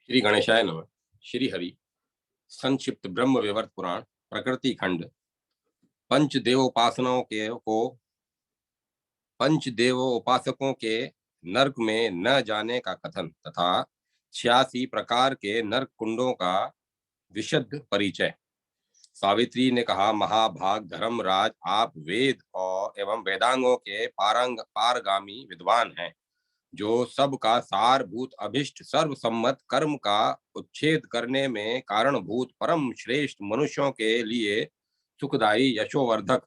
श्री गणेशाय नमः। श्री हरि संक्षिप्त ब्रह्म विवर्त पुराण प्रकृति खंड पंच देवोपासनाओं के को पंच देवोपासकों के नरक में न जाने का कथन तथा 86 प्रकार के नरक कुंडों का विशद परिचय। सावित्री ने कहा, महाभाग धर्मराज, आप वेद और एवं वेदांगों के पारगामी विद्वान हैं, जो सबका सारभूत अभिष्ट सर्वसम्मत कर्म का उच्छेद करने में कारणभूत परम श्रेष्ठ मनुष्यों के लिए सुखदायी यशोवर्धक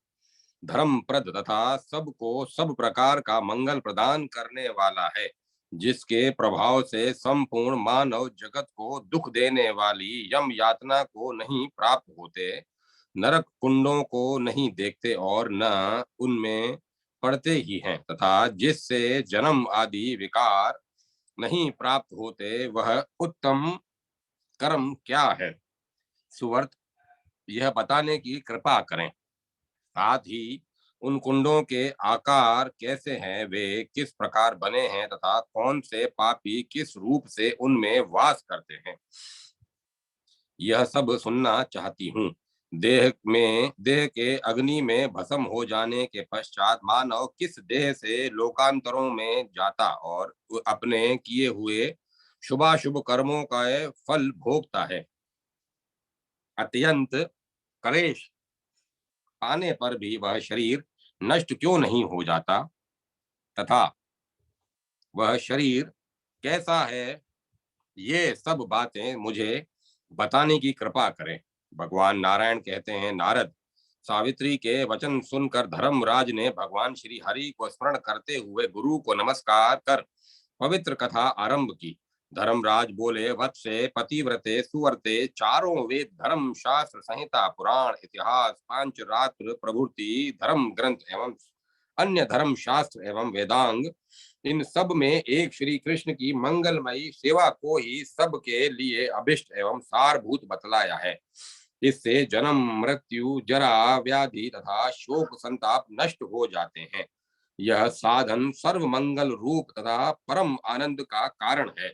धर्मप्रद तथा सबको सब प्रकार का मंगल प्रदान करने वाला है, जिसके प्रभाव से संपूर्ण मानव जगत को दुख देने वाली यम यातना को नहीं प्राप्त होते, नरक कुंडों को नहीं देखते और न उनमें पड़ते ही हैं, तथा जिससे जन्म आदि विकार नहीं प्राप्त होते, वह उत्तम कर्म क्या है, सुवर्त यह बताने की कृपा करें। साथ ही उन कुंडों के आकार कैसे हैं, वे किस प्रकार बने हैं तथा कौन से पापी किस रूप से उनमें वास करते हैं, यह सब सुनना चाहती हूँ। देह के अग्नि में भस्म हो जाने के पश्चात मानव किस देह से लोकांतरों में जाता और अपने किए हुए शुभाशुभ कर्मों का फल भोगता है। अत्यंत क्लेश पाने पर भी वह शरीर नष्ट क्यों नहीं हो जाता तथा वह शरीर कैसा है, ये सब बातें मुझे बताने की कृपा करें। भगवान नारायण कहते हैं, नारद, सावित्री के वचन सुनकर धर्मराज ने भगवान श्री हरि को स्मरण करते हुए गुरु को नमस्कार कर पवित्र कथा आरंभ की। धर्मराज बोले, वत्से पतिव्रते सुवर्ते, चारों वेद धर्म शास्त्र संहिता पुराण इतिहास पांचरात्र प्रभृति धर्म ग्रंथ एवं अन्य धर्म शास्त्र एवं वेदांग, इन सब में एक श्री कृष्ण की मंगलमयी सेवा को ही सबके लिए अभिष्ट एवं सारभूत बतलाया है। इससे जन्म मृत्यु जरा व्याधि तथा शोक संताप नष्ट हो जाते हैं। यह साधन सर्व मंगल रूप तथा परम आनंद का कारण है।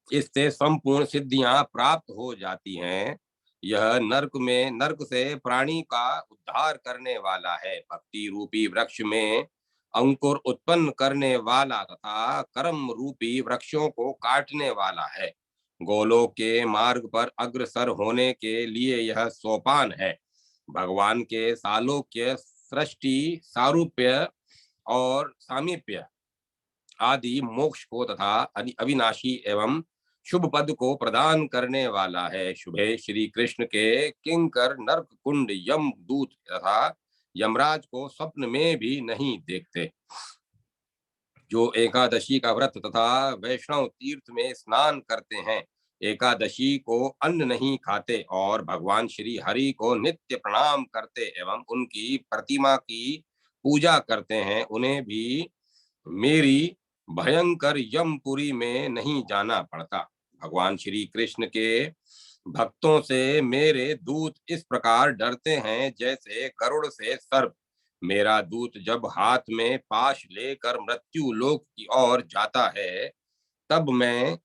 इससे संपूर्ण सिद्धियां प्राप्त हो जाती हैं। यह नरक से प्राणी का उद्धार करने वाला है। भक्ति रूपी वृक्ष में अंकुर उत्पन्न करने वाला तथा कर्म रूपी वृक्षों को काटने वाला है। गोलोक के मार्ग पर अग्रसर होने के लिए यह सोपान है। भगवान के सालोक्य, सृष्टि, सारूप्य और सामीप्य आदि मोक्ष को तथा अविनाशी एवं शुभ पद को प्रदान करने वाला है। शुभे श्री कृष्ण के किंकर नरक कुंड यम दूत तथा यमराज को स्वप्न में भी नहीं देखते। जो एकादशी का व्रत तथा वैष्णव तीर्थ में स्नान करते हैं, एकादशी को अन्न नहीं खाते और भगवान श्री हरि को नित्य प्रणाम करते एवं उनकी प्रतिमा की पूजा करते हैं, उन्हें भी मेरी भयंकर यमपुरी में नहीं जाना पड़ता। भगवान श्री कृष्ण के भक्तों से मेरे दूत इस प्रकार डरते हैं, जैसे गरुड़ से सर्प। मेरा दूत जब हाथ में पाश लेकर मृत्यु लोक की ओर जाता है, तब मैं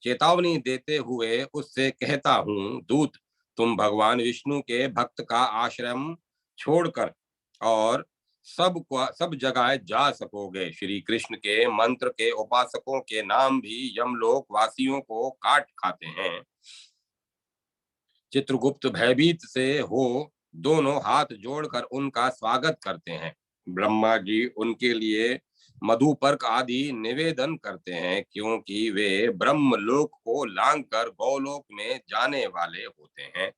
चेतावनी देते हुए उससे कहता हूँ, दूत, तुम भगवान विष्णु के भक्त का आश्रम छोड़कर और सब जगह जा सकोगे। श्री कृष्ण के मंत्र के उपासकों के नाम भी यमलोक वासियों को काट खाते हैं। चित्रगुप्त भयभीत से हो दोनों हाथ जोड़कर उनका स्वागत करते हैं। ब्रह्मा जी उनके लिए मधुपर्क आदि निवेदन करते हैं, क्योंकि वे ब्रह्मलोक को लांघकर गौलोक में जाने वाले होते हैं।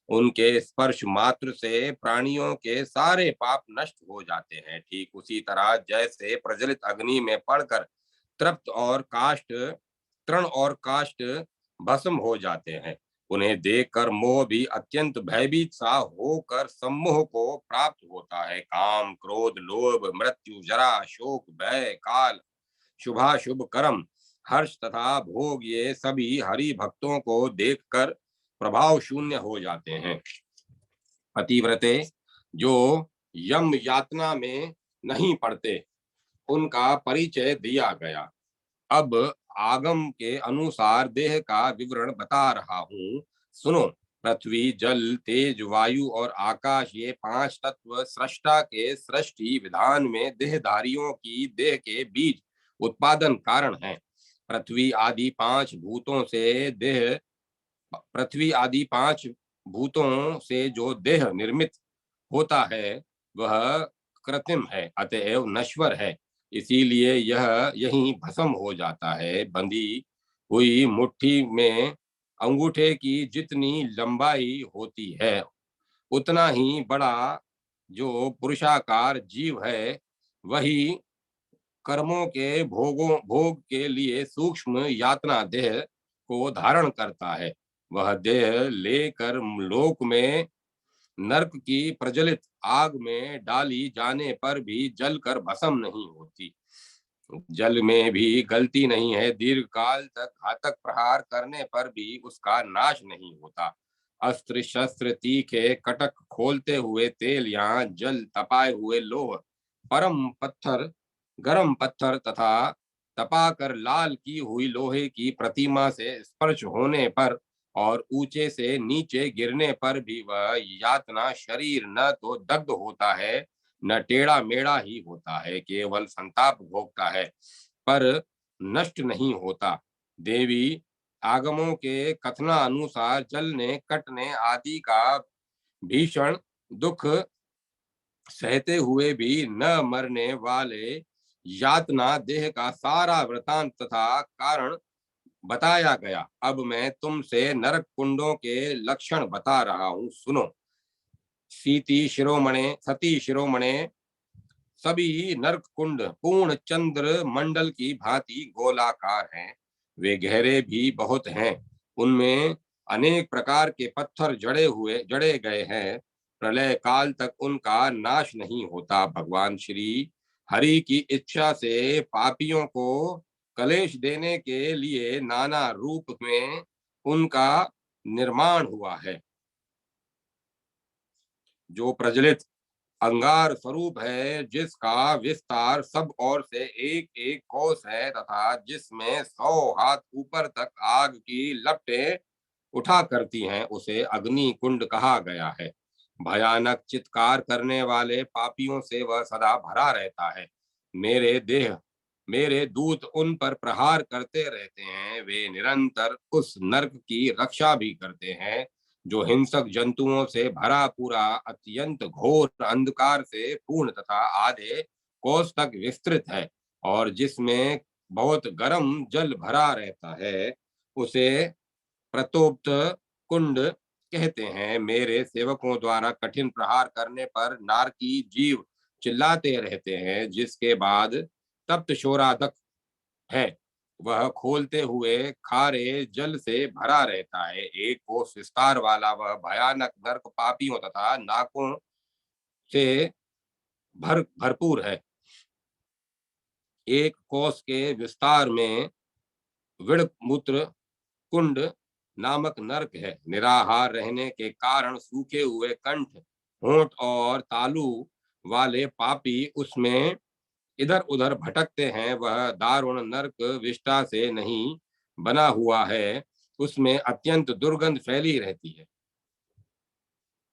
उनके स्पर्श मात्र से प्राणियों के सारे पाप नष्ट हो जाते हैं। ठीक उसी तरह जैसे प्रज्वलित अग्नि में पड़कर तृप्त और काष्ठ तृण और काष्ठ भस्म हो जाते हैं, उन्हें देखकर मोह भी अत्यंत भयभीत सा होकर सम्मोह को प्राप्त होता है। काम, क्रोध, लोभ, मृत्यु, जरा, शोक, भय, काल, शुभाशुभ कर्म, हर्ष तथा भोग, ये सभी हरि भक्तों को देखकर प्रभाव शून्य हो जाते हैं। पतिव्रते जो यम यातना में नहीं पड़ते, उनका परिचय दिया गया। अब आगम के अनुसार देह का विवरण बता रहा हूँ, सुनो। पृथ्वी, जल, तेज, वायु और आकाश, ये 5 तत्व सृष्टा के सृष्टि विधान में देहधारियों की देह के बीज उत्पादन कारण है। पृथ्वी आदि 5 भूतों से जो देह निर्मित होता है वह कृत्रिम है, अतएव नश्वर है। इसीलिए यह यहीं भस्म हो जाता है। बंधी हुई मुट्ठी में अंगूठे की जितनी लंबाई होती है, उतना ही बड़ा जो पुरुषाकार जीव है, वही कर्मों के भोग के लिए सूक्ष्म यातना देह को धारण करता है। वह देह लेकर लोक में नरक की प्रज्वलित आग में डाली जाने पर भी जलकर भस्म नहीं होती। जल में भी गलती नहीं है, दीर्घ काल तक घातक प्रहार करने पर भी उसका नाश नहीं होता। अस्त्र शस्त्र तीखे कटक खोलते हुए तेल या जल तपाए हुए लोह, परम पत्थर, गरम पत्थर तथा तपाकर लाल की हुई लोहे की प्रतिमा से स्पर्श होने पर और ऊंचे से नीचे गिरने पर भी वह यातना शरीर न तो दग्ध होता है, न टेढ़ा मेढ़ा ही होता है, केवल संताप भोगता है, पर नष्ट नहीं होता। देवी आगमों के कथनानुसार जलने कटने आदि का भीषण दुख सहते हुए भी न मरने वाले यातना देह का सारा वृतांत तथा कारण बताया गया। अब मैं तुमसे नरक कुंडों के लक्षण बता रहा हूँ, सुनो। सती शिरोमणे सभी नरक कुंड पूर्ण चंद्र मंडल की भांति गोलाकार हैं। वे गहरे भी बहुत हैं। उनमें अनेक प्रकार के पत्थर जड़े गए हैं। प्रलय काल तक उनका नाश नहीं होता। भगवान श्री हरि की इच्छा से पापियों को कलेश देने के लिए नाना रूप में उनका निर्माण हुआ है। जो प्रज्वलित अंगार स्वरूप है, जिसका विस्तार सब ओर से एक एक कोस है तथा जिसमें 100 हाथ ऊपर तक आग की लपटें उठा करती हैं, उसे अग्नि कुंड कहा गया है। भयानक चित्कार करने वाले पापियों से वह सदा भरा रहता है। मेरे दूत उन पर प्रहार करते रहते हैं। वे निरंतर उस नरक की रक्षा भी करते हैं जो हिंसक जंतुओं से भरा पूरा अत्यंत घोर अंधकार से पूर्ण तथा आधे कोस तक विस्तृत है और जिसमें बहुत गर्म जल भरा रहता है। उसे प्रतोप्त कुंड कहते हैं। मेरे सेवकों द्वारा कठिन प्रहार करने पर नारकी जीव चिल्लाते रहते हैं। जिसके बाद तप्त शोरादक है, वह खोलते हुए खारे जल से भरा रहता है। एक कोस विस्तार वाला वह भयानक नरक पापियों तथा नाकों से भरपूर है। एक कोस के विस्तार में विड़मूत्र कुंड नामक नरक है। निराहार रहने के कारण सूखे हुए कंठ, होंठ और तालू वाले पापी उसमें इधर उधर भटकते हैं। वह दारुण नरक विष्ठा से नहीं बना हुआ है, उसमें अत्यंत दुर्गंध फैली रहती है।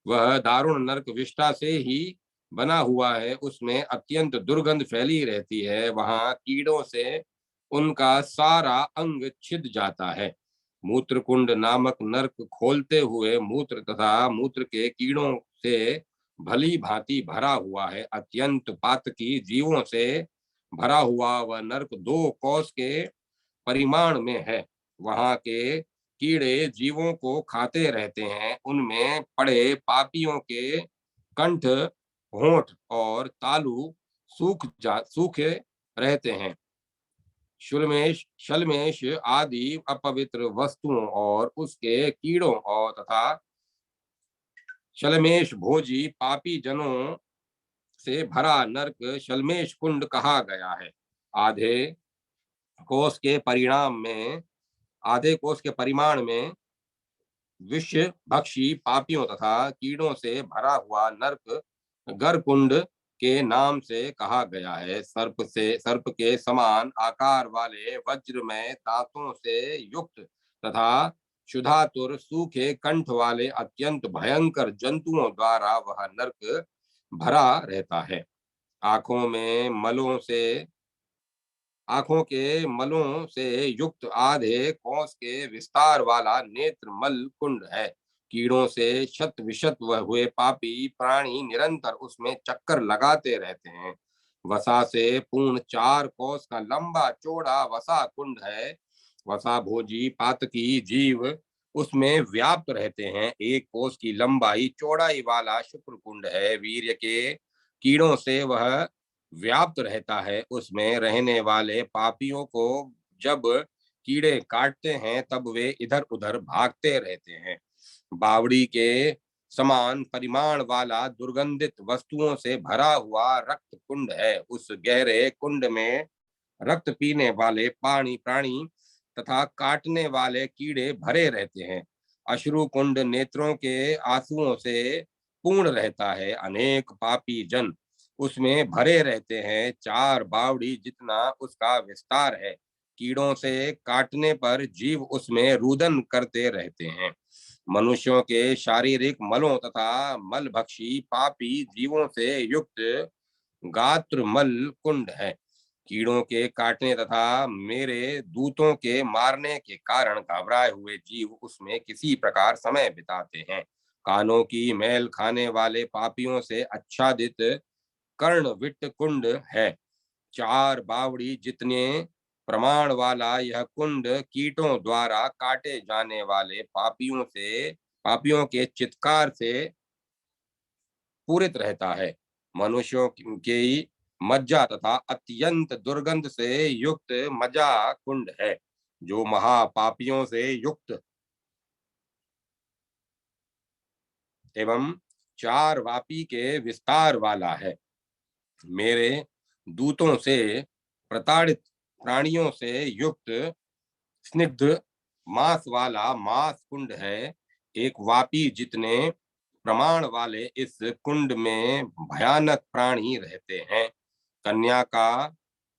वह दारुण नरक विष्ठा से ही बना हुआ है, उसमें अत्यंत दुर्गंध फैली रहती है। वहां कीड़ों से उनका सारा अंग छिद जाता है। मूत्र कुंड नामक नरक खोलते हुए मूत्र तथा मूत्र के कीड़ों से भली भांति भरा हुआ है। अत्यंत पातकी जीवों से भरा हुआ वह नरक 2 कोस के परिमाण में है। वहां के कीड़े जीवों को खाते रहते हैं। उनमें पड़े पापियों के कंठ, होंठ और तालू सूखे रहते हैं। शलमेश आदि अपवित्र वस्तुओं और उसके कीड़ों और तथा शलमेश भोजी पापी जनों से भरा नरक शलमेश कुंड कहा गया है। आधे कोस के परिणाम में आधे कोस के परिमाण में विषय भक्षी पापियों तथा कीड़ों से भरा हुआ नरक गर्कुंड के नाम से कहा गया है। सर्प के समान आकार वाले वज्र में दांतों से युक्त तथा क्षुधातुर सूखे कंठ वाले अत्यंत भयंकर जंतुओं द्वारा वह नरक भरा रहता है। आंखों में मलों से आंखों के मलों से युक्त आधे कोस के विस्तार वाला नेत्र मल कुंड है। कीड़ों से शत विशत हुए पापी प्राणी निरंतर उसमें चक्कर लगाते रहते हैं। वसा से पूर्ण 4 कोस का लंबा चौड़ा वसा कुंड है। वसा भोजी पातकी जीव उसमें व्याप्त रहते हैं। 1 कोस की लंबाई चौड़ाई वाला शुक्र कुंड है। वीर्य के कीड़ों से वह व्याप्त रहता है। उसमें रहने वाले पापियों को जब कीड़े काटते हैं तब वे इधर उधर भागते रहते हैं। बावड़ी के समान परिमाण वाला दुर्गंधित वस्तुओं से भरा हुआ रक्त कुंड है। उस गहरे कुंड में रक्त पीने वाले प्राणी तथा काटने वाले कीड़े भरे रहते हैं। अश्रु कुंड नेत्रों के आंसुओं से पूर्ण रहता है। अनेक पापी जन उसमें भरे रहते हैं। 4 बावड़ी जितना उसका विस्तार है। कीड़ों से काटने पर जीव उसमें रुदन करते रहते हैं। मनुष्यों के शारीरिक मलों तथा मलभक्षी पापी जीवों से युक्त गात्र मल कुंड है। कीड़ों के काटने तथा मेरे दूतों के मारने के कारण घबराए हुए जीव उसमें किसी प्रकार समय बिताते हैं। कानों की मैल खाने वाले पापियों से आच्छादित कर्ण विट्ट कुंड है। 4 बावड़ी जितने प्रमाण वाला यह कुंड कीटों द्वारा काटे जाने वाले पापियों के चित्कार से पूरित रहता है। मनुष्यों की मज्जा तथा अत्यंत दुर्गंध से युक्त मजा कुंड है जो महापापियों से युक्त एवं 4 वापी के विस्तार वाला है। मेरे दूतों से प्रताड़ित प्राणियों से युक्त स्निग्ध मांस वाला मांस कुंड है। 1 वापी जितने प्रमाण वाले इस कुंड में भयानक प्राणी रहते हैं। कन्या का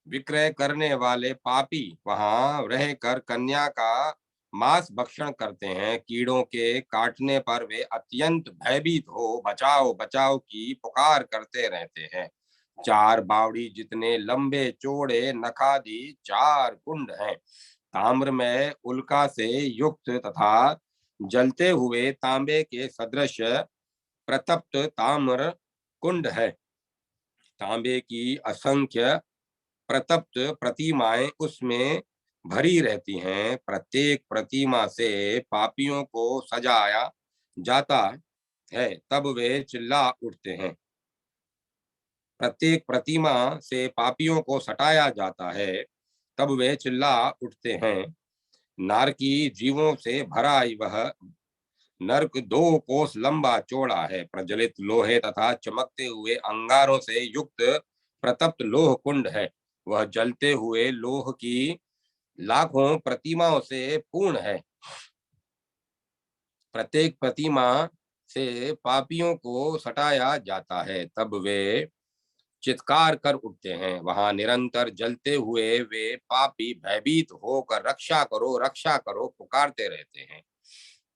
विक्रय करने वाले पापी वहां रहकर कन्या का मांस भक्षण करते हैं। कीड़ों के काटने पर वे अत्यंत भयभीत हो बचाओ बचाओ की पुकार करते रहते हैं। 4 बावड़ी जितने लंबे चौड़े नखादि 4 कुंड हैं। ताम्र में उल्का से युक्त तथा जलते हुए तांबे के सदृश प्रतप्त ताम्र कुंड है। तांबे की असंख्य प्रतप्त प्रतिमाएं उसमें भरी रहती हैं। प्रत्येक प्रतिमा से पापियों को सजाया जाता है तब वे चिल्ला उठते हैं। प्रत्येक प्रतिमा से पापियों को सटाया जाता है तब वे चिल्ला उठते हैं। नारकी जीवों से भरा वह नर्क 2 कोस लंबा चौड़ा है। प्रज्वलित लोहे तथा चमकते हुए अंगारों से युक्त प्रतप्त लोह कुंड है। वह जलते हुए लोह की लाखों प्रतिमाओं से पूर्ण है। प्रत्येक प्रतिमा से पापियों को सटाया जाता है तब वे चित्कार कर उठते हैं। वहां निरंतर जलते हुए वे पापी भयभीत होकर रक्षा करो पुकारते रहते हैं।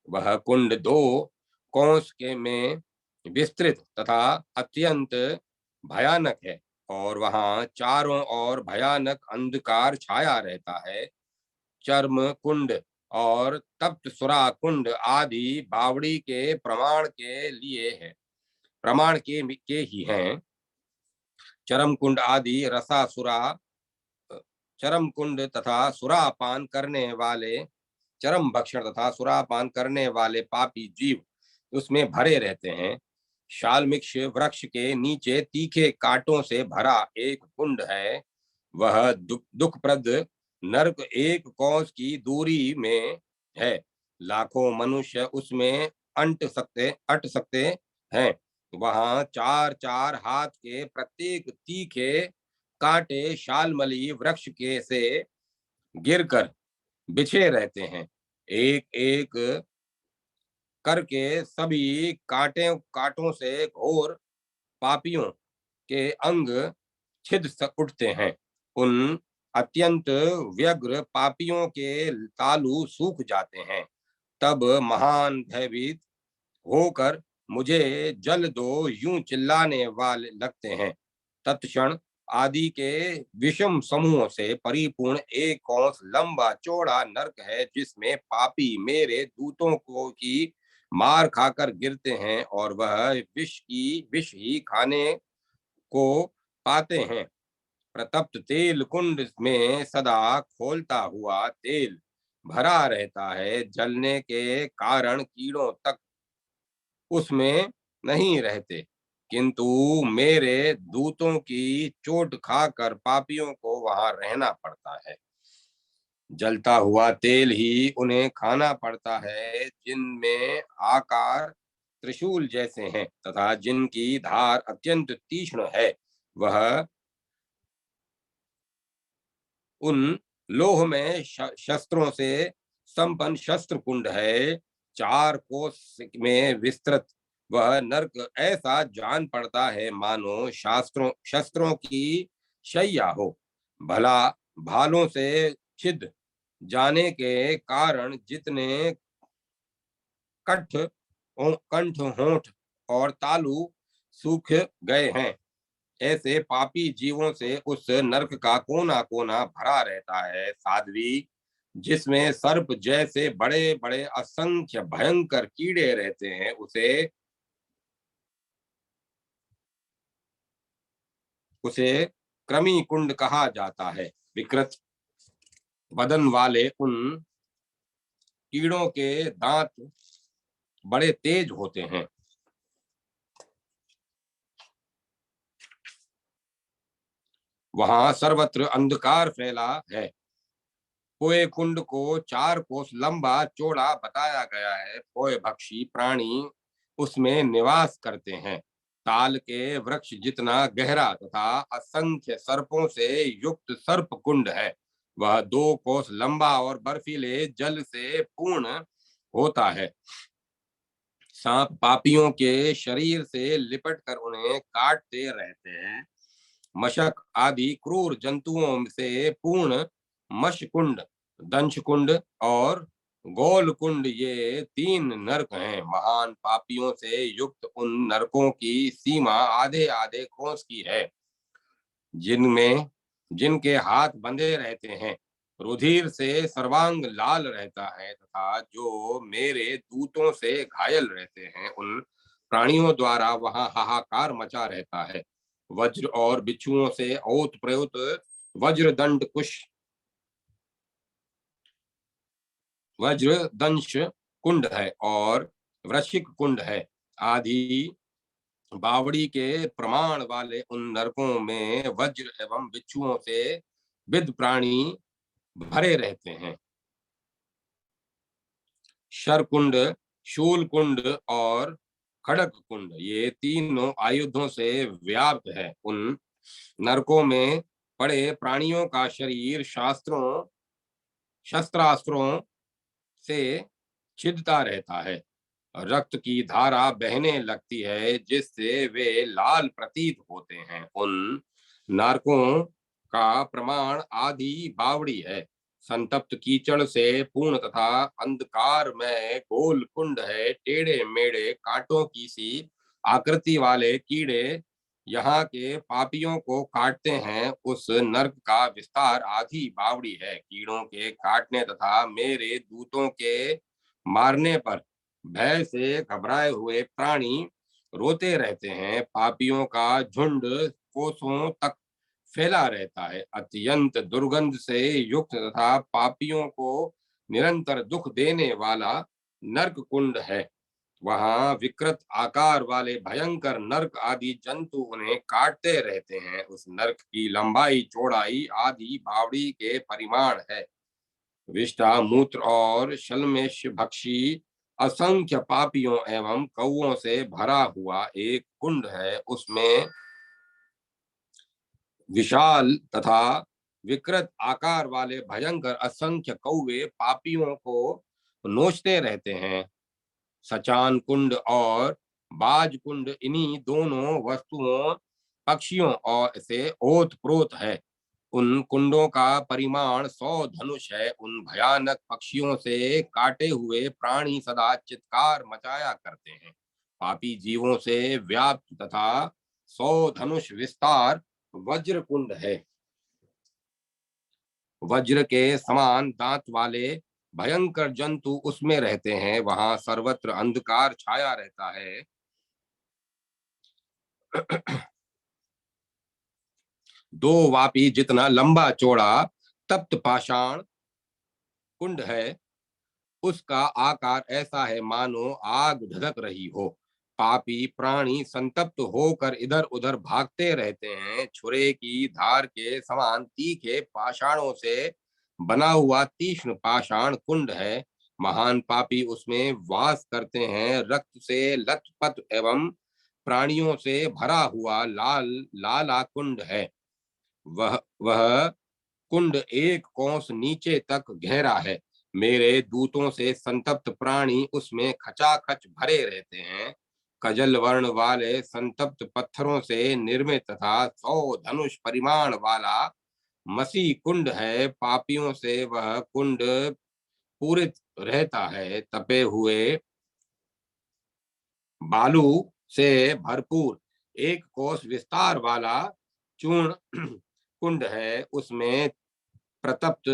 वह कुंड 2 कोस के में विस्तृत तथा अत्यंत भयानक है और वहां चारों ओर भयानक अंधकार छाया रहता है। चर्म कुंड और तप्त सुरा कुंड आदि बावड़ी के प्रमाण के ही हैं। चरम कुंड आदि रसासुरा चरम कुंड तथा सुरापान करने वाले चरम भक्षण तथा सुरापान करने वाले पापी जीव उसमें भरे रहते हैं। शालमिक्ष वृक्ष के नीचे तीखे कांटों से भरा एक कुंड है। वह दुखप्रद नरक 1 कोस की दूरी में है। लाखों मनुष्य उसमें अट सकते हैं। वहां 4 4 हाथ के प्रत्येक तीखे कांटे शालमली वृक्ष के से गिरकर बिछे रहते हैं। एक एक करके सभी कांटों से घोर पापियों के अंग छिद उठते हैं। उन अत्यंत व्यग्र पापियों के तालु सूख जाते हैं। तब महान भयभीत होकर मुझे जल दो यूं चिल्लाने वाले लगते हैं। तत्क्षण आदि के विषम समूह से परिपूर्ण एक कोस लंबा चौड़ा नरक है, जिसमें पापी मेरे दूतों को की मार खाकर गिरते हैं और वह विष ही खाने को पाते हैं। प्रतप्त तेल कुंड में सदा खोलता हुआ तेल भरा रहता है। जलने के कारण कीड़ों तक उसमें नहीं रहते, किंतु मेरे दूतों की चोट खाकर पापियों को वहां रहना पड़ता है। जलता हुआ तेल ही उन्हें खाना पड़ता है, जिनमें आकार त्रिशूल जैसे हैं तथा जिनकी धार अत्यंत तीक्ष्ण है। वह उन लोह में शस्त्रों से संपन्न शस्त्र कुंड है। 4 कोस में विस्तृत वह नरक ऐसा जान पड़ता है मानो शस्त्रों की शैया हो। भला भालों से छिद जाने के कारण जितने कंठ कंठ होंठ और तालु सूख गए हैं, ऐसे पापी जीवों से उस नरक का कोना कोना भरा रहता है। साध्वी, जिसमें सर्प जैसे बड़े बड़े असंख्य भयंकर कीड़े रहते हैं, उसे क्रमी कुंड कहा जाता है। विकृत बदन वाले उन कीड़ों के दांत बड़े तेज होते हैं। वहां सर्वत्र अंधकार फैला है। पोए कुंड को 4 कोस लंबा चौड़ा बताया गया है। पोए भक्षी प्राणी उसमें निवास करते हैं। ताल के वृक्ष जितना गहरा तथा असंख्य सर्पों से युक्त सर्प कुंड है। वह 2 कोस लंबा और बर्फीले जल से पूर्ण होता है। सांप पापियों के शरीर से लिपट कर उन्हें काटते रहते हैं। मशक आदि क्रूर जंतुओं से पूर्ण मशकुंड, दंशकुंड और गोलकुंड ये 3 नरक हैं। महान पापियों से युक्त उन नरकों की सीमा आधे आधे कोस की है, जिनमें जिनके हाथ बंधे रहते हैं। रुधिर से सर्वांग लाल रहता है तथा जो मेरे दूतों से घायल रहते हैं, उन प्राणियों द्वारा वहां हाहाकार मचा रहता है। वज्र और बिच्छुओं से ओत प्रयुत वज्रदंड कुश वज्रदंश कुंड है और वृश्चिक कुंड है। आदि बावड़ी के प्रमाण वाले उन नरकों में वज्र एवं बिच्छुओं से विद प्राणी भरे रहते हैं। शरकुंड, शूल कुंड और खड़क कुंड ये तीनों आयुधों से व्याप्त है। उन नरकों में पड़े प्राणियों का शरीर शस्त्रास्त्रों से छिदता रहता है। रक्त की धारा बहने लगती है, जिससे वे लाल प्रतीत होते हैं। उन नारकों का प्रमाण आदि बावड़ी है। संतप्त कीचड़ से पूर्ण तथा अंधकार में गोल कुंड है। टेढ़े मेढ़े कांटों की सी आकृति वाले कीड़े यहाँ के पापियों को काटते हैं। उस नर्क का विस्तार आधी बावड़ी है। कीड़ों के काटने तथा मेरे दूतों के मारने पर भय से घबराए हुए प्राणी रोते रहते हैं। पापियों का झुंड कोसों तक फैला रहता है। अत्यंत दुर्गंध से युक्त तथा पापियों को निरंतर दुख देने वाला नरक कुंड है। वहां विकृत आकार वाले भयंकर नरक आदि जंतु उन्हें काटते रहते हैं। उस नरक की लंबाई चौड़ाई आदि बावड़ी के परिमाण है। विष्ठा मूत्र और शलमेश भक्षी असंख्य पापियों एवं कौओं से भरा हुआ एक कुंड है। उसमें विशाल तथा विकृत आकार वाले भयंकर असंख्य कौवे पापियों को नोचते रहते हैं। सचान कुंड और बाज कुंड इन्हीं दोनों वस्तुओं पक्षियों और से ओत प्रोत है। उन कुंडों का परिमाण 100 धनुष है। उन भयानक पक्षियों से काटे हुए प्राणी सदा चित्कार मचाया करते हैं। पापी जीवों से व्याप्त तथा 100 धनुष विस्तार वज्र कुंड है। वज्र के समान दांत वाले भयंकर जंतु उसमें रहते हैं। वहां सर्वत्र अंधकार छाया रहता है। दो वापी जितना लंबा चौड़ा तप्त पाषाण कुंड है। उसका आकार ऐसा है मानो आग धधक रही हो। पापी प्राणी संतप्त होकर इधर उधर भागते रहते हैं। छुरे की धार के समान तीखे पाषाणों से बना हुआ तीक्ष्ण पाषाण कुंड है। महान पापी उसमें वास करते हैं। रक्त से लथपथ एवं प्राणियों से भरा हुआ लाल लाला कुंड है। वह कुंड 1 कोस नीचे तक गहरा है। मेरे दूतों से संतप्त प्राणी उसमें खचाखच भरे रहते हैं। कजल वर्ण वाले संतप्त पत्थरों से निर्मित तथा 100 धनुष परिमाण वाला मसी कुंड है। पापियों से वह कुंड पूरित रहता है। तपे हुए बालू से भरपूर 1 कोस विस्तार वाला चूर्ण कुंड है। उसमें प्रतप्त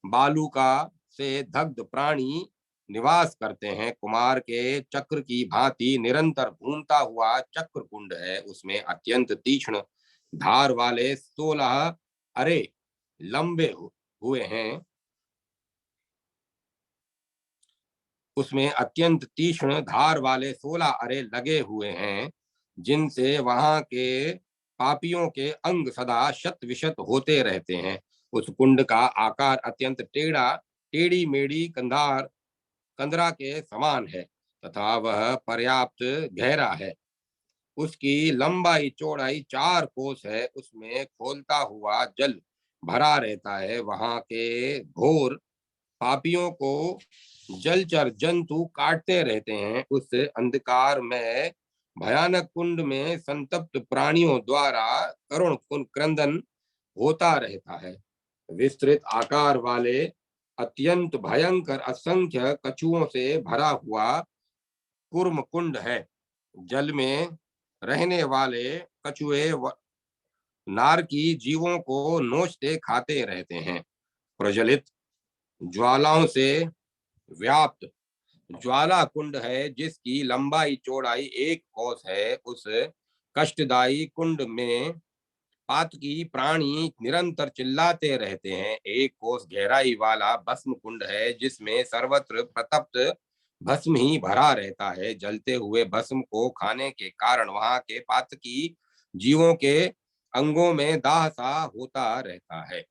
बालू का से दग्ध प्राणी निवास करते हैं। कुमार के चक्र की भांति निरंतर घूमता हुआ चक्र कुंड है। उसमें अत्यंत तीक्ष्ण धार वाले 16 अरे लंबे हुए हैं। उसमें अत्यंत तीक्ष्ण धार वाले 16 अरे लगे हुए हैं, जिनसे वहां के पापियों के अंग सदा शत विशत होते रहते हैं। उस कुंड का आकार अत्यंत टेढ़ी मेढ़ी कंदरा के समान है तथा वह पर्याप्त गहरा है। उसकी लंबाई चौड़ाई 4 कोस है। उसमें खोलता हुआ जल भरा रहता है। वहां के घोर पापियों को जलचर जंतु काटते रहते हैं। उस अंधकार में भयानक कुंड में संतप्त प्राणियों द्वारा करुण क्रंदन होता रहता है। विस्तृत आकार वाले अत्यंत भयंकर असंख्य कछुओं से भरा हुआ कूर्म कुंड है। जल में रहने वाले कछुए नारकी जीवों को नोचते खाते रहते हैं। प्रज्वलित ज्वालाओं से व्याप्त ज्वाला कुंड है, जिसकी लंबाई चौड़ाई 1 कोस है। उस कष्टदायी कुंड में पातकी प्राणी निरंतर चिल्लाते रहते हैं। 1 कोस गहराई वाला भस्म कुंड है, जिसमें सर्वत्र प्रतप्त भस्म ही भरा रहता है। जलते हुए भस्म को खाने के कारण वहां के पातकी जीवों के अंगों में दाह सा होता रहता है।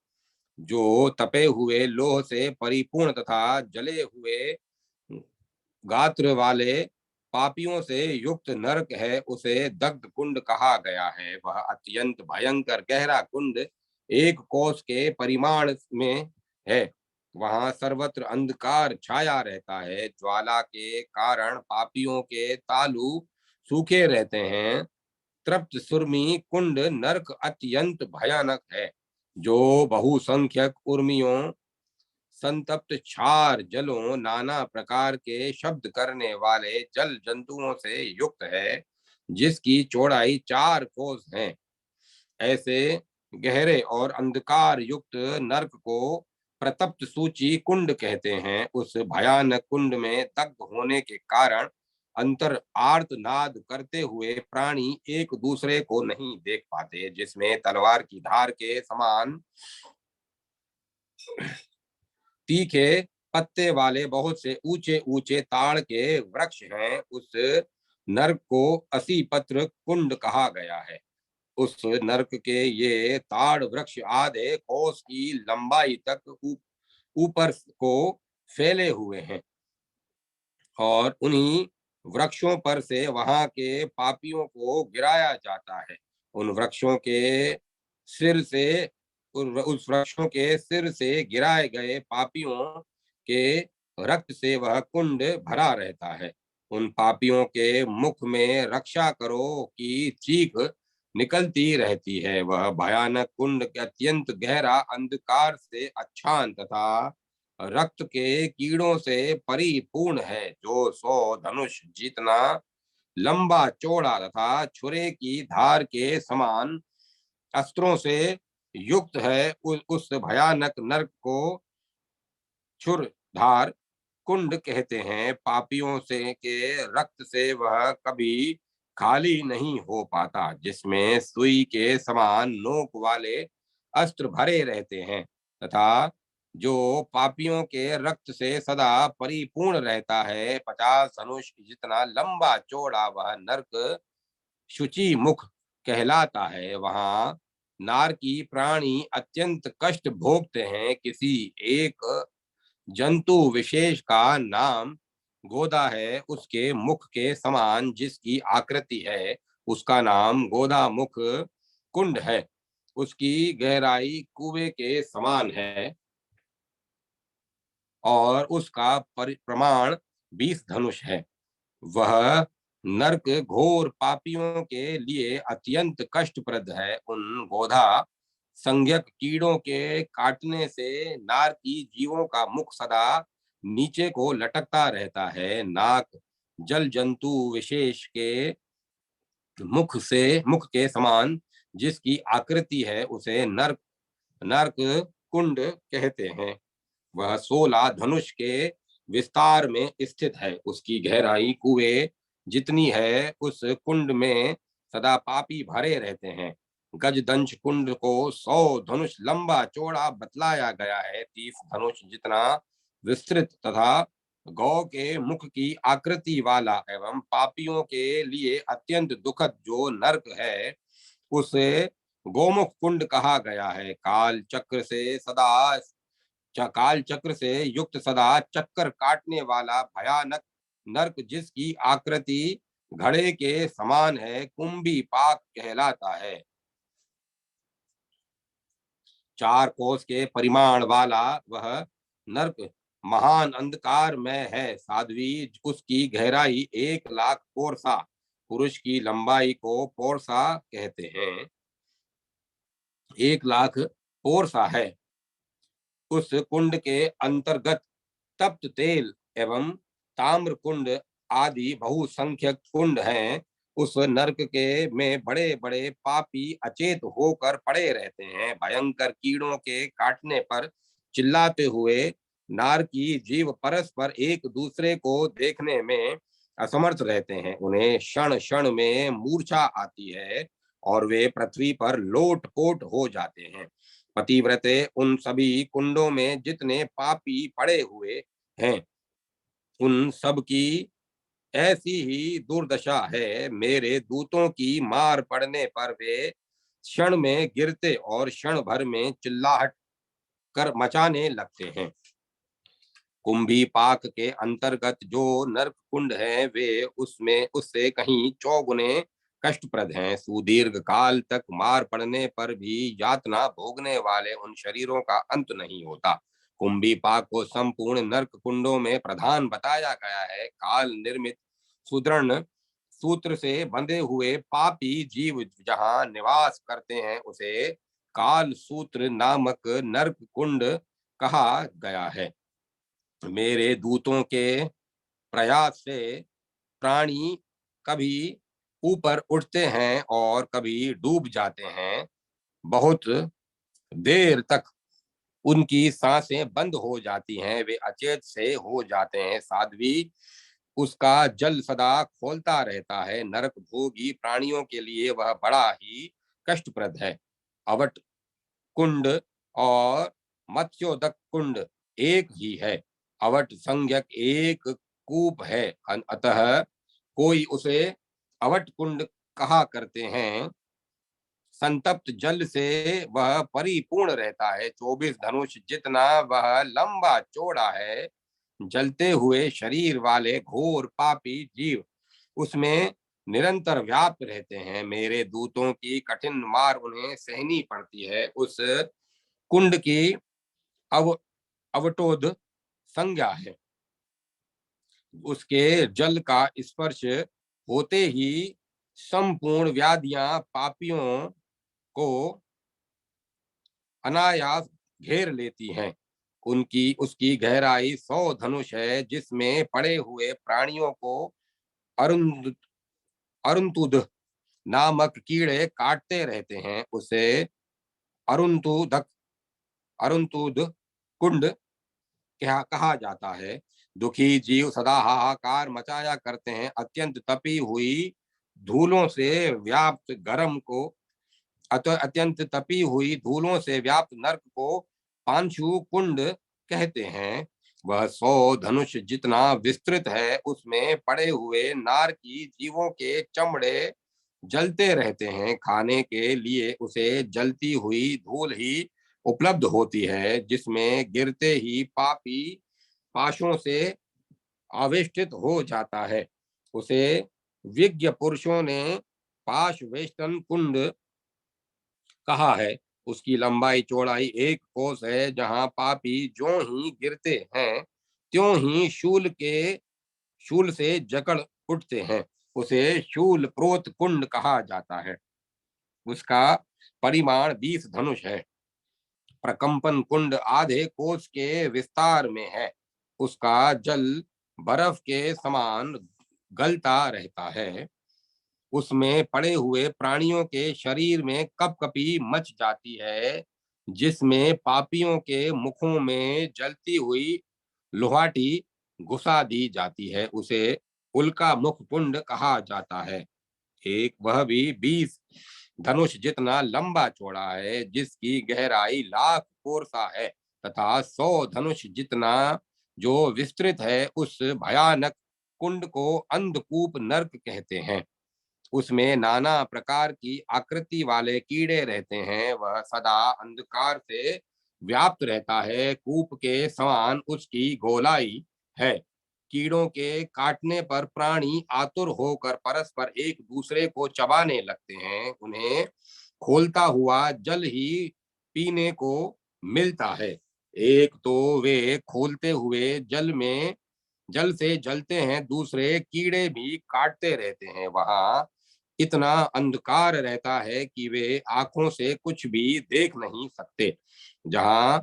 जो तपे हुए लोह से परिपूर्ण तथा जले हुए गात्र वाले पापियों से युक्त नरक है, उसे दग्ध कुंड कहा गया है। वह अत्यंत भयंकर गहरा कुंड 1 कोस के परिमाण में है। वहां सर्वत्र अंधकार छाया रहता है। ज्वाला के कारण पापियों के तालु सूखे रहते हैं। तृप्त सुरमी कुंड नरक अत्यंत भयानक है, जो बहुसंख्यक उर्मियों संतप्त क्षार जलों नाना प्रकार के शब्द करने वाले जल जंतुओं से युक्त है, जिसकी चौड़ाई 4 कोस है। ऐसे गहरे और अंधकार युक्त नरक को प्रतप्त सूची कुंड कहते हैं। उस भयानक कुंड में दग्ध होने के कारण अंतर आर्तनाद करते हुए प्राणी एक दूसरे को नहीं देख पाते। जिसमें तलवार की धार के समान तीखे पत्ते वाले बहुत से ऊंचे ऊंचे ताड़ के वृक्ष हैं। उस नर्क को 80 पत्र कुंड कहा गया है। उस नर्क के ये ताड़ वृक्ष आधे कोस की लंबाई तक ऊपर को फैले हुए हैं और उन्हीं वृक्षों पर से वहां के पापियों को गिराया जाता है। उन वृक्षों के सिर से उस वृक्षों के सिर से गिराए गए पापियों के रक्त से वह कुंड भरा रहता है। उन पापियों के मुख में रक्षा करो की चीख निकलती रहती है। वह भयानक कुंड के अत्यंत गहरा, अंधकार से अच्छान तथा रक्त के कीड़ों से परिपूर्ण है, जो 100 धनुष जितना लंबा चौड़ा तथा छुरे की धार के समान अस्त्रों से युक्त है। उस भयानक नरक को क्षुरधार कुंड कहते हैं। पापियों से के रक्त से वह कभी खाली नहीं हो पाता, जिसमें सुई के समान नोक वाले अस्त्र भरे रहते हैं, तथा जो पापियों के रक्त से सदा परिपूर्ण रहता है। 50 धनुष जितना लंबा चौड़ा वह नरक शुचि मुख कहलाता है। वहां नारकी प्राणी अत्यंत कष्ट भोगते हैं। किसी एक जंतु विशेष का नाम गोदा है, उसके मुख के समान जिसकी आकृति है, उसका नाम गोदा मुख कुंड है। उसकी गहराई कुएं के समान है और उसका प्रमाण 20 धनुष है। वह नरक घोर पापियों के लिए अत्यंत कष्टप्रद है। उन गोधा संज्ञक कीड़ों के काटने से नारकी जीवों का मुख सदा नीचे को लटकता रहता है। नाक जल जंतु विशेष के मुख के समान जिसकी आकृति है, उसे नरक नरक कुंड कहते हैं। वह 16 धनुष के विस्तार में स्थित है। उसकी गहराई कुएं जितनी है। उस कुंड में सदा पापी भरे रहते हैं। गजदंश कुंड को 100 धनुष लंबा चौड़ा बतलाया गया है। 30 धनुष जितना विस्तृत तथा गौ के मुख की आकृति वाला एवं पापियों के लिए अत्यंत दुखद जो नरक है, उसे गोमुख कुंड कहा गया है। काल चक्र से युक्त सदा चक्कर काटने वाला भयानक नरक जिसकी आकृति घड़े के समान है, कुंभी पाक कहलाता है। 4 कोस के परिमाण वाला वह नरक महान अंधकार में है। साध्वी, उसकी गहराई 1,00,000 पोरसा, पुरुष की लंबाई को पोरसा कहते हैं, 1,00,000 पोरसा है। उस कुंड के अंतर्गत तप्त तेल एवं ताम्र कुंड आदि बहुसंख्यक कुंड हैं। उस नरक के में बड़े बड़े पापी अचेत होकर पड़े रहते हैं। भयंकर कीड़ों के काटने पर चिल्लाते हुए नारकी जीव परस्पर एक दूसरे को देखने में असमर्थ रहते हैं। उन्हें क्षण क्षण में मूर्छा आती है और वे पृथ्वी पर लोटपोट हो जाते हैं। पतिव्रते उन सभी कुंडों में जितने पापी पड़े हुए हैं, उन सब की ऐसी ही दुर्दशा है। मेरे दूतों की मार पड़ने पर वे क्षण में गिरते और क्षण भर में चिल्लाहट कर मचाने लगते हैं। कुंभी पाक के अंतर्गत जो नरक कुंड है, वे उसमें उससे कहीं चौगुने कष्टप्रद हैं। सुदीर्घ काल तक मार पड़ने पर भी यातना भोगने वाले उन शरीरों का अंत नहीं होता। कुंभी पाक को संपूर्ण नरक कुंडों में प्रधान बताया गया है। काल निर्मित सुदृढ़ सूत्र से बंधे हुए पापी जीव जहाँ निवास करते हैं, उसे काल सूत्र नामक नरक कुंड कहा गया है। मेरे दूतों के प्रयास से प्राणी कभी ऊपर उठते हैं और कभी डूब जाते हैं। बहुत देर तक उनकी सांसें बंद हो जाती हैं, वे अचेत से हो जाते हैं। साध्वी, उसका जल सदा खोलता रहता है। नरक भोगी प्राणियों के लिए वह बड़ा ही कष्टप्रद है। अवट कुंड और मत्स्योदक कुंड एक ही है। अवट संज्ञक एक कूप है, अतः कोई उसे अवट कुंड कहा करते हैं। संतप्त जल से वह परिपूर्ण रहता है। 24 धनुष जितना वह लंबा चौड़ा है। जलते हुए शरीर वाले घोर पापी जीव उसमें निरंतर व्याप्त रहते हैं। मेरे दूतों की कठिन मार उन्हें सहनी पड़ती है। उस कुंड की अव अवटोध संज्ञा है। उसके जल का स्पर्श होते ही संपूर्ण व्याधियां पापियों को अनायास घेर लेती हैं। उसकी गहराई 100 धनुष है, जिसमें पड़े हुए प्राणियों को अरुंद अरुंतुद नामक कीड़े काटते रहते हैं। उसे अरुंतुदक अरुंतुद कुंड क्या कहा जाता है। दुखी जीव सदा हाहाकार मचाया करते हैं। अत्यंत तपी हुई धूलों से व्याप्त गर्म को अत्यंत तपी हुई धूलों से व्याप्त नर्क को पांशु कुंड कहते हैं। वह 100 धनुष जितना विस्तृत है। उसमें पड़े हुए नारकी जीवों के चमड़े जलते रहते हैं। खाने के लिए उसे जलती हुई धूल ही उपलब्ध होती है, जिसमें गिरते ही पापी पाशों से आवेष्टित हो जाता है। उसे विज्ञ पुरुषों ने पाश वेष्टन कुंड कहा है। उसकी लंबाई चौड़ाई 1 कोस है। जहां पापी ज्यों ही गिरते हैं, त्यों ही शूल से जकड़ उठते हैं। उसे शूल प्रोत कुंड कहा जाता है। उसका परिमाण 20 धनुष है। प्रकंपन कुंड आधे कोस के विस्तार में है। उसका जल बर्फ के समान गलता रहता है। उसमें पड़े हुए प्राणियों के शरीर में कपकपी मच जाती है, जिसमें पापियों के मुखों में जलती हुई लोहाटी घुसा दी जाती है। उसे उल्का मुख कुंड कहा जाता है। एक वह भी 20 धनुष जितना लंबा चौड़ा है, जिसकी गहराई लाख कोरसा है, तथा 100 धनुष जितना जो विस्तृत है। उस भयानक कुंड को अंधकूप नर्क कहते हैं। उसमें नाना प्रकार की आकृति वाले कीड़े रहते हैं। वह सदा अंधकार से व्याप्त रहता है। कूप के समान उसकी गोलाई है। कीड़ों के काटने पर प्राणी आतुर होकर परस्पर एक दूसरे को चबाने लगते हैं। उन्हें खोलता हुआ जल ही पीने को मिलता है। एक तो वे खोलते हुए जल से जलते हैं, दूसरे कीड़े भी काटते रहते हैं। वहां इतना अंधकार रहता है कि वे आंखों से कुछ भी देख नहीं सकते। जहां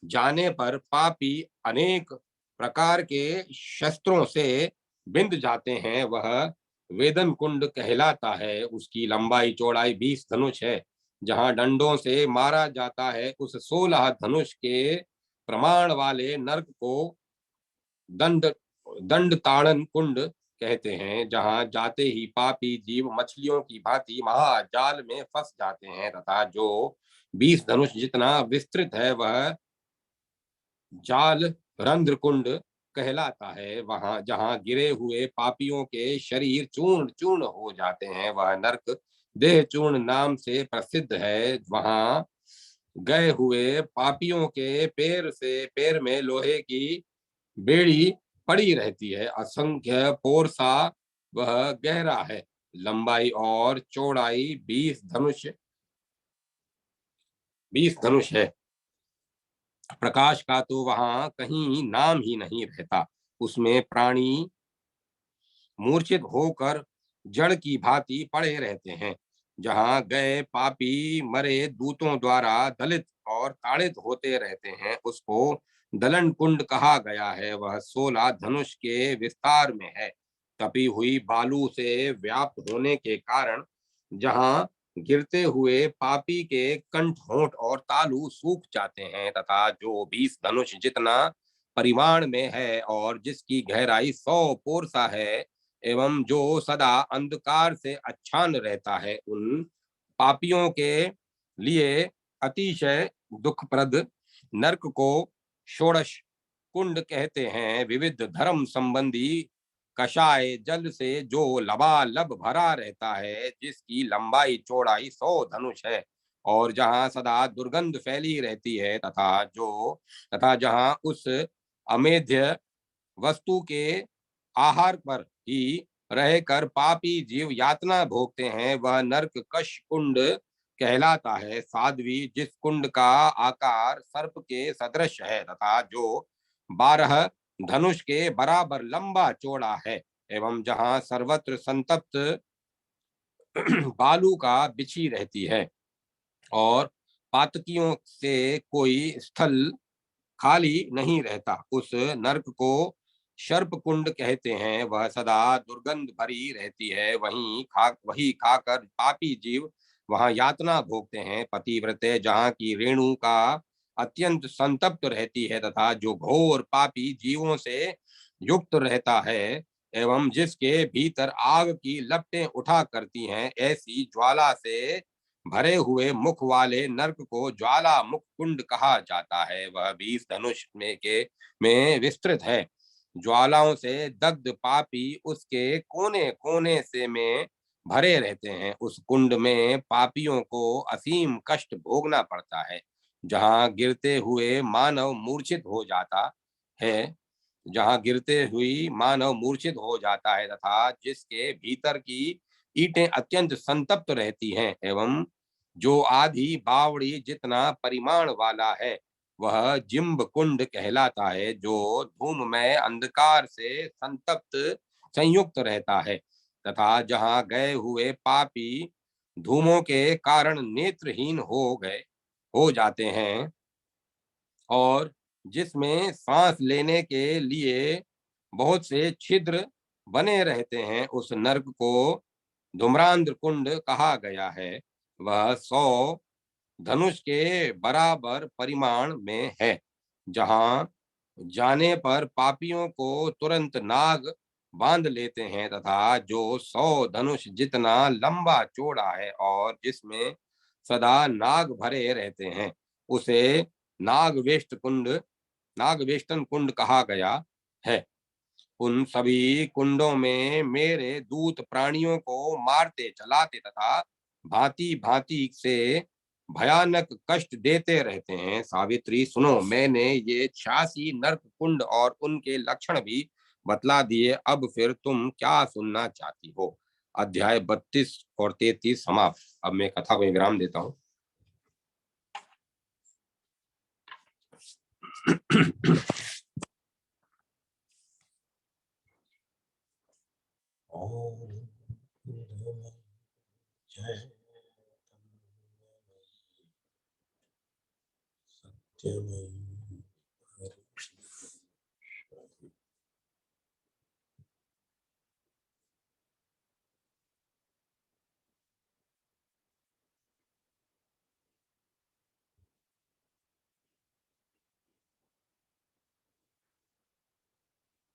जाने पर पापी अनेक प्रकार के शस्त्रों से बिंध जाते हैं। वह वेदन कुंड कहलाता है। उसकी लंबाई चौड़ाई 20 धनुष है। जहां डंडों से मारा जाता है, उस 16 धनुष के प्रमाण वाले नर्क को दंड दंड ताड़न कुंड कहते हैं। जहां जाते ही पापी जीव मछलियों की भांति महाजाल में फंस जाते हैं, तथा जो 20 धनुष जितना विस्तृत है, वह जाल रंध्र कुंड कहलाता है। वहां जहां गिरे हुए पापियों के शरीर चूर्ण चूर्ण हो जाते हैं, वह नरक देह चूर्ण नाम से प्रसिद्ध है। वहां गए हुए पापियों के पैर में लोहे की बेड़ी पड़ी रहती है। असंख्य पोरसा वह गहरा है। लंबाई और चौड़ाई 20 धनुष है। प्रकाश का तो वहां कहीं नाम ही नहीं रहता। उसमें प्राणी मूर्छित होकर जड़ की भांति पड़े रहते हैं। जहां गए पापी मरे दूतों द्वारा दलित और ताड़ित होते रहते हैं, उसको दलन कुंड कहा गया है। वह 16 धनुष के विस्तार में है। तपी हुई बालू से व्याप्त होने के कारण जहां गिरते हुए पापी के कंठ होंठ और तालू सूख जाते हैं, तथा जो 20 धनुष जितना परिमाण में है और जिसकी गहराई 100 पोरसा है, एवं जो सदा अंधकार से अच्छान रहता है, उन पापियों के लिए अतिशय दुखप्रद नरक को षोडश कुंड कहते हैं। विविध धर्म संबंधी कषाय जल से जो लबालब भरा रहता है, जिसकी लंबाई चौड़ाई 100 धनुष है, और जहां सदा दुर्गंध फैली रहती है, तथा जहां उस अमेध्य वस्तु के आहार पर ही रहकर पापी जीव यातना भोगते हैं, वह नरक कश कुंड कहलाता है। साध्वी जिस कुंड का आकार सर्प के सदृश है, तथा जो 12 धनुष के बराबर लंबा चौड़ा है, एवं जहां सर्वत्र संतप्त बालू का बिछी रहती है और पातकियों से कोई स्थल खाली नहीं रहता। उस नरक को सर्प कुंड कहते हैं। वह सदा दुर्गंध भरी रहती है। वही खाकर पापी जीव वहां यातना भोगते हैं। पतिव्रते जहाँ की रेणु का अत्यंत संतप्त रहती है तथा जो घोर पापी जीवों से युक्त रहता है एवं जिसके भीतर आग की लपटें उठा करती हैं, ऐसी ज्वाला से भरे हुए मुख वाले नरक को ज्वाला मुख कुंड कहा जाता है। वह 20 धनुष में विस्तृत है। ज्वालाओं से दग्ध पापी उसके कोने कोने से में भरे रहते हैं। उस कुंड में पापियों को असीम कष्ट भोगना पड़ता है। जहाँ गिरते हुए मानव मूर्छित हो जाता है जहाँ गिरते हुई मानव मूर्छित हो जाता है तथा जिसके भीतर की ईंटें अत्यंत संतप्त रहती हैं एवं जो आधी बावड़ी जितना परिमाण वाला है, वह जिम्ब कुंड कहलाता है। जो धूममय अंधकार से संतप्त संयुक्त रहता है तथा जहाँ गए हुए पापी धूमों के कारण नेत्रहीन हो जाते हैं और जिसमें सांस लेने के लिए बहुत से छिद्र बने रहते हैं, उस नरक को धूम्रांध्र कुंड कहा गया है। वह 100 धनुष के बराबर परिमाण में है। जहाँ जाने पर पापियों को तुरंत नाग बांध लेते हैं तथा जो 100 धनुष जितना लंबा चौड़ा है और जिसमें सदा नाग भरे रहते हैं, उसे नागवेष्ट कुंड नागवेष्टन कुंड कहा गया है। उन सभी कुंडों में मेरे दूत प्राणियों को मारते चलाते तथा भांति भांति से भयानक कष्ट देते रहते हैं। सावित्री सुनो, मैंने ये 86 नरक कुंड और उनके लक्षण भी बतला दिए। अब फिर तुम क्या सुनना चाहती हो? अध्याय 32 और 33 समाप्त। अब मैं कथा को विराम देता हूँ। जय